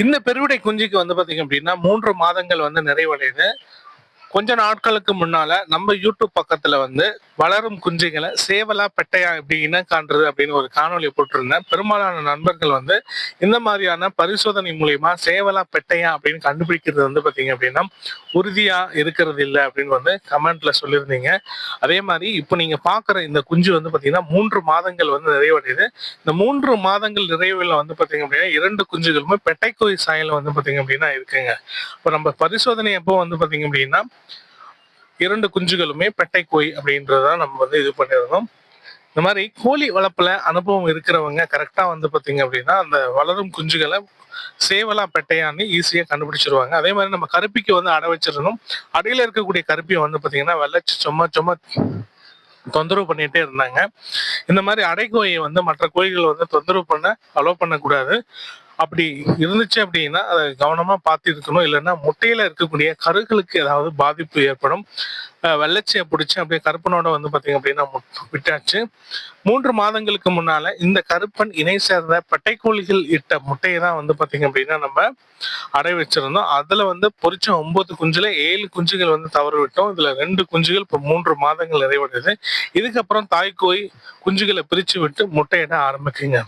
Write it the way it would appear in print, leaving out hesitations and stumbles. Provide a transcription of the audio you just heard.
இந்த பெருவிடை குஞ்சுக்கு வந்து பாத்தீங்க அப்படின்னா 3 மாதங்கள் வந்து நிறைவடையுது. கொஞ்ச நாட்களுக்கு முன்னால நம்ம யூடியூப் பக்கத்துல வந்து வளரும் குஞ்சுகளை சேவலா பெட்டையா எப்படி இனம் காண்றது அப்படின்னு ஒரு காணொலி போட்டிருந்தேன். பெரும்பாலான நண்பர்கள் வந்து இந்த மாதிரியான பரிசோதனை மூலியமா சேவலா பெட்டையா அப்படின்னு கண்டுபிடிக்கிறது வந்து பாத்தீங்க அப்படின்னா உறுதியா இருக்கிறது இல்லை அப்படின்னு வந்து கமெண்ட்ல சொல்லியிருந்தீங்க. அதே மாதிரி இப்போ நீங்க பாக்குற இந்த குஞ்சு வந்து பாத்தீங்கன்னா 3 மாதங்கள் வந்து நிறைவடையுது. இந்த 3 மாதங்கள் நிறைவுல வந்து பாத்தீங்க அப்படின்னா 2 குஞ்சுகளுமே பெட்டைக்கோய் சாயல் வந்து பாத்தீங்க அப்படின்னா இருக்குங்க. இப்போ நம்ம பரிசோதனை எப்போ வந்து பாத்தீங்க அப்படின்னா 2 குஞ்சுகளுமே பெட்டைக்கோய் அப்படின்றத நம்ம வந்து இது பண்ணிருந்தோம். இந்த மாதிரி கோழி வளர்ப்புல அனுபவம் இருக்கிறவங்க கரெக்டா வந்து பாத்தீங்க அப்படின்னா அந்த வளரும் குஞ்சுகளை சேவலா பெட்டையான்னு ஈஸியா கண்டுபிடிச்சிருவாங்க. அதே மாதிரி நம்ம கருப்பிக்கு வந்து அடை வச்சிருந்தோம். அடையில இருக்கக்கூடிய கருப்பியை வந்து பாத்தீங்கன்னா வெள்ளச்சி சும்மா சும்மா தொந்தரவு பண்ணிட்டே இருந்தாங்க. இந்த மாதிரி அடைக்கோயை வந்து மற்ற கோழிகள் வந்து தொந்தரவு பண்ண அலோவ் பண்ணக்கூடாது. அப்படி இருந்துச்சு அப்படின்னா அதை கவனமா பார்த்து இருக்கணும். இல்லைன்னா முட்டையில இருக்கக்கூடிய கருகளுக்கு ஏதாவது பாதிப்பு ஏற்படும். வெள்ளச்சியை பிடிச்சி அப்படியே கருப்பனோட வந்து பாத்தீங்க அப்படின்னா விட்டாச்சு. 3 மாதங்களுக்கு முன்னால இந்த கருப்பன் இணை சேர்ந்த பெட்டைக்கோழிகள் இட்ட முட்டையை தான் வந்து பாத்தீங்க அப்படின்னா நம்ம அடை வச்சிருந்தோம். அதுல வந்து பொறிச்ச 9 குஞ்சுல 7 குஞ்சுகள் வந்து தவறு விட்டோம். இதுல 2 குஞ்சுகள் இப்போ 3 மாதங்கள் நிறைவடையுது. இதுக்கப்புறம் தாய்க்கோய் குஞ்சுகளை பிரிச்சு விட்டு முட்டையிட ஆரம்பிக்குங்க.